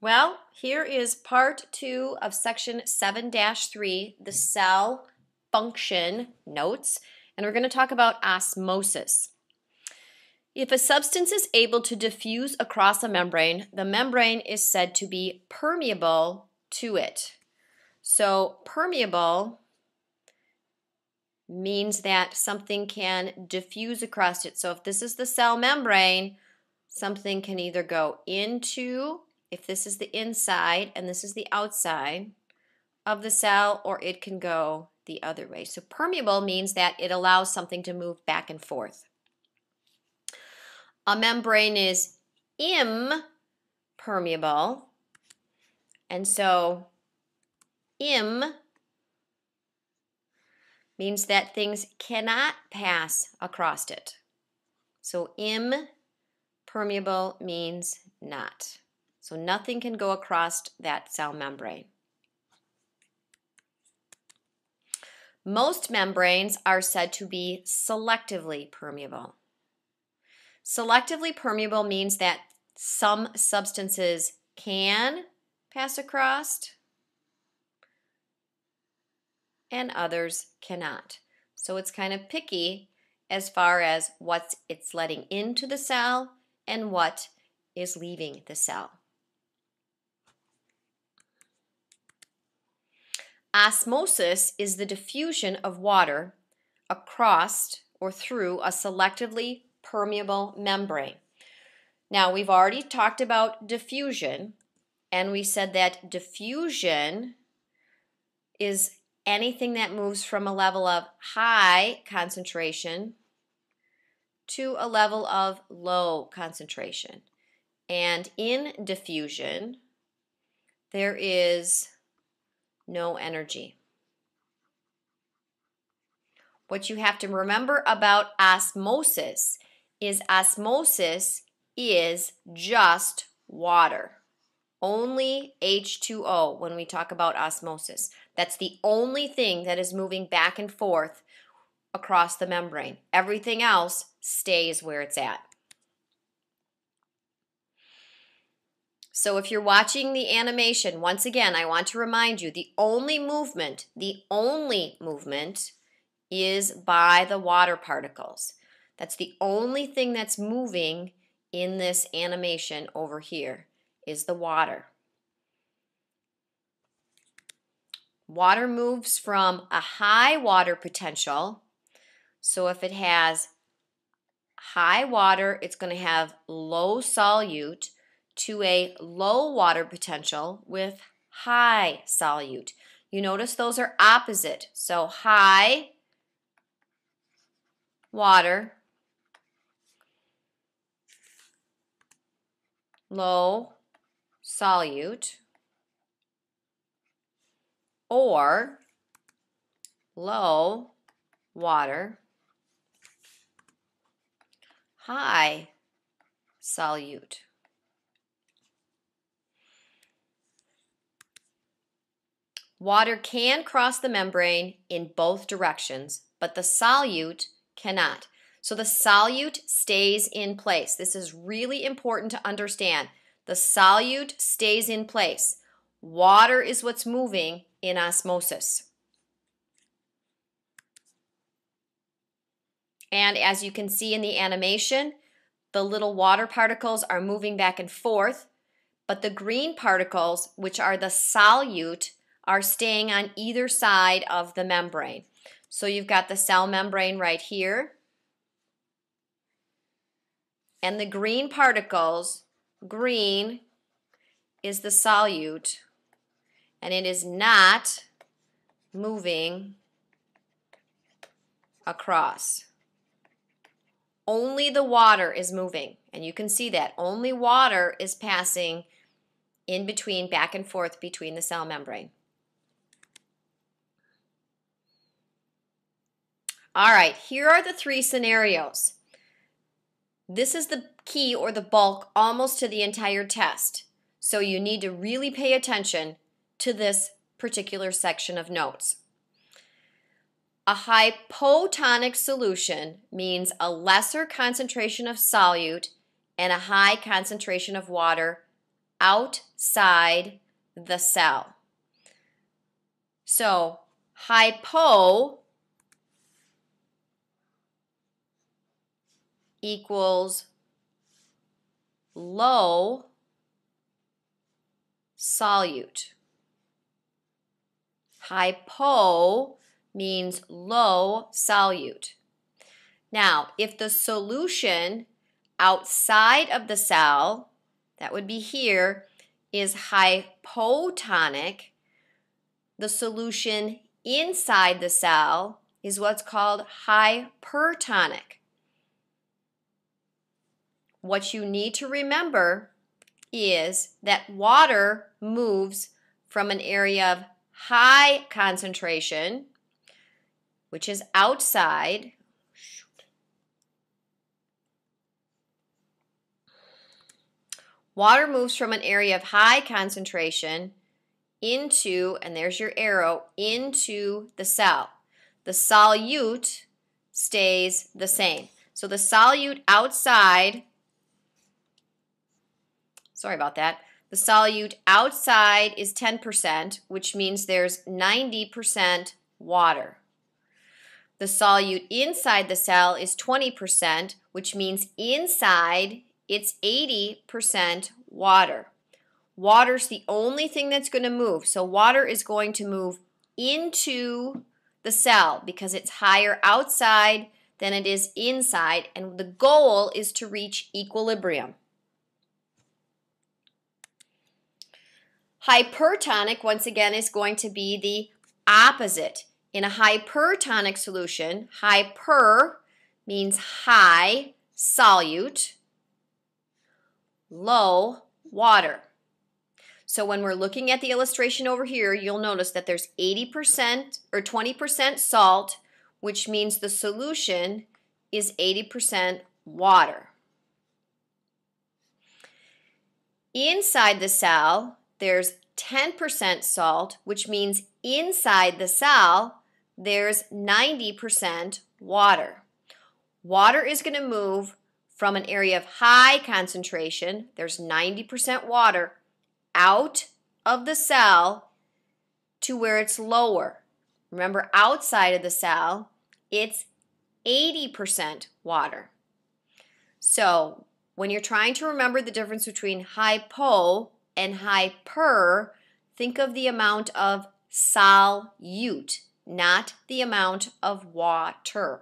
Well, here is part 2 of section 7-3, the cell function notes, and we're going to talk about osmosis. If a substance is able to diffuse across a membrane, the membrane is said to be permeable to it. So permeable means that something can diffuse across it. So if this is the cell membrane, something can either go into, if this is the inside and this is the outside of the cell, or it can go the other way. So permeable means that it allows something to move back and forth. A membrane is impermeable, and so im means that things cannot pass across it. So impermeable means not. So nothing can go across that cell membrane. Most membranes are said to be selectively permeable. Selectively permeable means that some substances can pass across and others cannot. So it's kind of picky as far as what it's letting into the cell and what is leaving the cell. Osmosis is the diffusion of water across or through a selectively permeable membrane. Now, we've already talked about diffusion, and we said that diffusion is anything that moves from a level of high concentration to a level of low concentration. And in diffusion, there is no energy. What you have to remember about osmosis is just water. Only H2O when we talk about osmosis. That's the only thing that is moving back and forth across the membrane. Everything else stays where it's at. So if you're watching the animation, once again, I want to remind you, the only movement is by the water particles. That's the only thing that's moving in this animation over here is the water. Water moves from a high water potential. So if it has high water, it's going to have low solute, to a low water potential with high solute. You notice those are opposite. So high water, low solute, or low water, high solute. Water can cross the membrane in both directions, but the solute cannot. So the solute stays in place. This is really important to understand. The solute stays in place. Water is what's moving in osmosis. And as you can see in the animation, the little water particles are moving back and forth, but the green particles, which are the solute, are staying on either side of the membrane. So you've got the cell membrane right here, and the green particles, green is the solute, and it is not moving across. Only the water is moving, and you can see that. Only water is passing in between, back and forth between the cell membrane. All right, here are the 3 scenarios. This is the key or the bulk almost to the entire test. So you need to really pay attention to this particular section of notes. A hypotonic solution means a lesser concentration of solute and a high concentration of water outside the cell. So hypo equals low solute. Hypo means low solute. Now, if the solution outside of the cell, that would be here, is hypotonic, the solution inside the cell is what's called hypertonic. What you need to remember is that water moves from an area of high concentration, which is outside, water moves from an area of high concentration into, and there's your arrow, into the cell. The solute stays the same. So the solute outside, sorry about that, the solute outside is 10%, which means there's 90% water. The solute inside the cell is 20%, which means inside it's 80% water. Water's the only thing that's going to move. So water is going to move into the cell because it's higher outside than it is inside, and the goal is to reach equilibrium. Hypertonic, once again, is going to be the opposite. In a hypertonic solution, hyper means high solute, low water. So when we're looking at the illustration over here, you'll notice that there's 80% or 20% salt, which means the solution is 80% water. Inside the cell, there's 10% salt, which means inside the cell, there's 90% water. Water is going to move from an area of high concentration, there's 90% water, out of the cell to where it's lower. Remember, outside of the cell, it's 80% water. So when you're trying to remember the difference between hypo and hyper, think of the amount of solute, not the amount of water.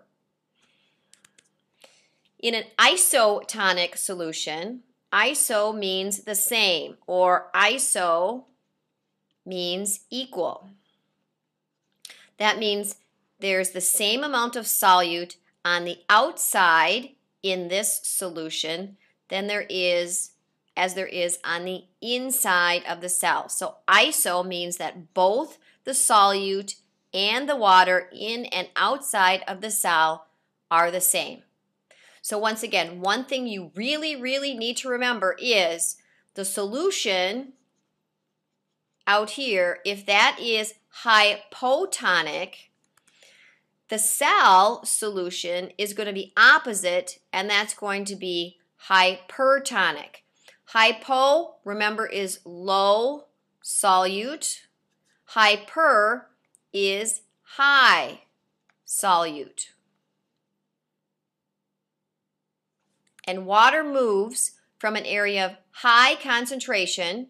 In an isotonic solution, iso means the same, or iso means equal. That means there's the same amount of solute on the outside in this solution than there is on the inside of the cell. So iso means that both the solute and the water in and outside of the cell are the same. So once again, one thing you really need to remember is the solution out here, if that is hypotonic, the cell solution is going to be opposite, and that's going to be hypertonic. Hypo, remember, is low solute. Hyper is high solute. And water moves from an area of high concentration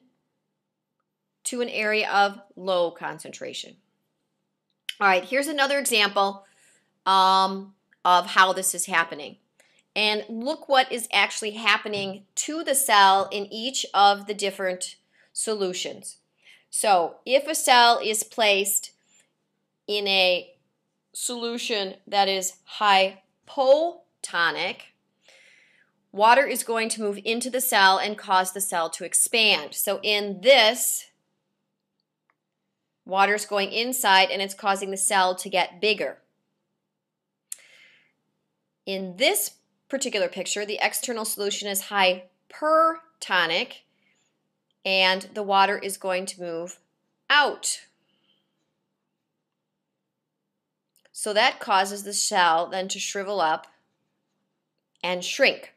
to an area of low concentration. All right, here's another example of how this is happening. And look what is actually happening to the cell in each of the different solutions. So if a cell is placed in a solution that is hypotonic, water is going to move into the cell and cause the cell to expand. So in this, water is going inside and it's causing the cell to get bigger. In this particular picture, the external solution is hypertonic and the water is going to move out. So that causes the cell then to shrivel up and shrink.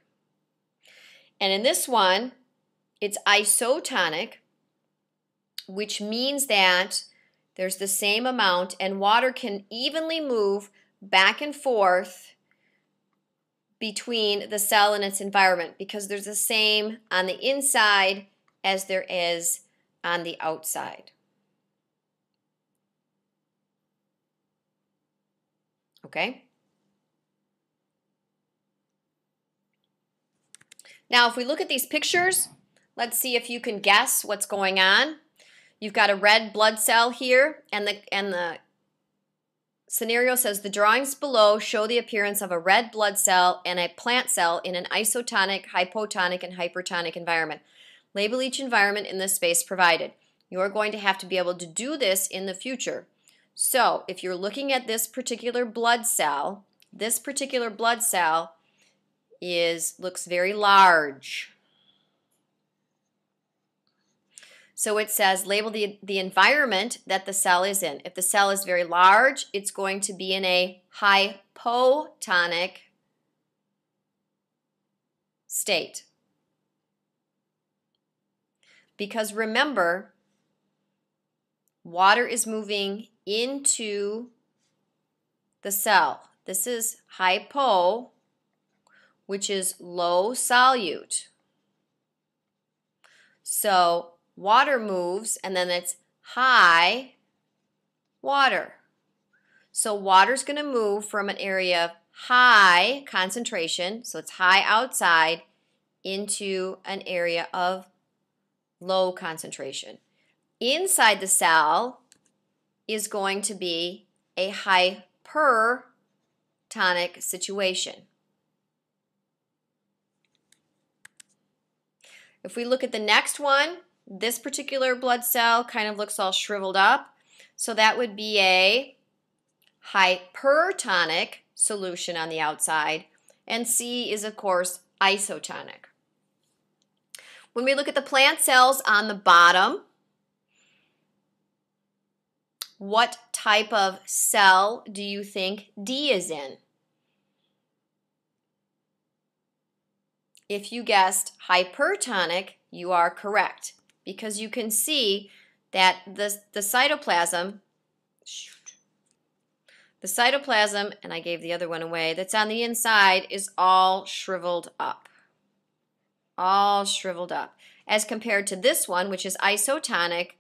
And in this one, It's isotonic, which means that there's the same amount and water can evenly move back and forth between the cell and its environment because there's the same on the inside as there is on the outside. Okay? Now, if we look at these pictures, let's see if you can guess what's going on. You've got a red blood cell here, and the scenario says the drawings below show the appearance of a red blood cell and a plant cell in an isotonic, hypotonic, and hypertonic environment. Label each environment in the space provided. You're going to have to be able to do this in the future. So, if you're looking at this particular blood cell looks very large. So it says label the environment that the cell is in. If the cell is very large, it's going to be in a hypotonic state. Because remember, water is moving into the cell. This is hypo, which is low solute. So water moves, and then it's high water. So water's going to move from an area of high concentration, so it's high outside, into an area of low concentration. Inside the cell is going to be a hypertonic situation. If we look at the next one, this particular blood cell kind of looks all shriveled up. So that would be a hypertonic solution on the outside. And C is, of course, isotonic. When we look at the plant cells on the bottom, what type of cell do you think D is in? If you guessed hypertonic, you are correct, because you can see that the cytoplasm, and I gave the other one away, that's on the inside is all shriveled up. All shriveled up. As compared to this one, which is isotonic,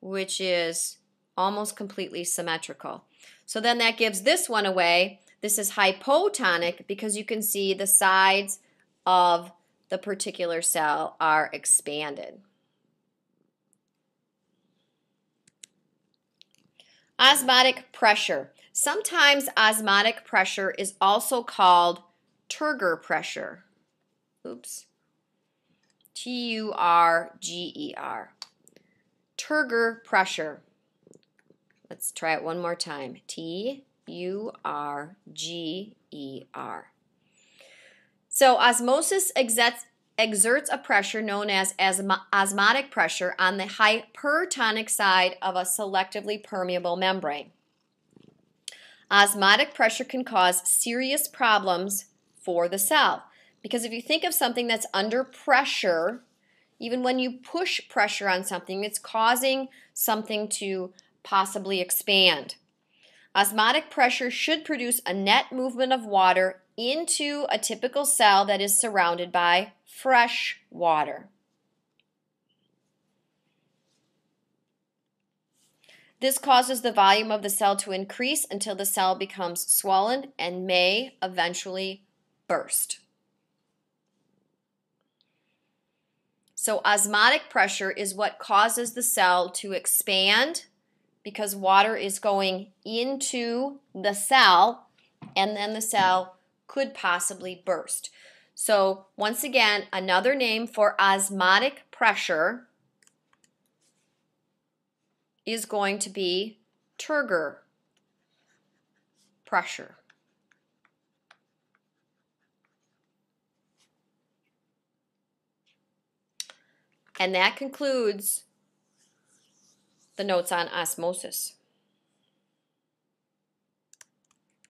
which is almost completely symmetrical. So then that gives this one away. This is hypotonic because you can see the sides of the particular cell are expanded. Osmotic pressure. Sometimes osmotic pressure is also called turgor pressure. Oops. T-U-R-G-E-R. Turgor pressure. Let's try it one more time. T-U-R-G-E-R. So osmosis exerts a pressure known as osmotic pressure on the hypertonic side of a selectively permeable membrane. Osmotic pressure can cause serious problems for the cell, because if you think of something that's under pressure, even when you push pressure on something, it's causing something to possibly expand. Osmotic pressure should produce a net movement of water into a typical cell that is surrounded by fresh water. This causes the volume of the cell to increase until the cell becomes swollen and may eventually burst. So osmotic pressure is what causes the cell to expand because water is going into the cell, and then the cell could possibly burst. So once again, another name for osmotic pressure is going to be turgor pressure. And that concludes the notes on osmosis.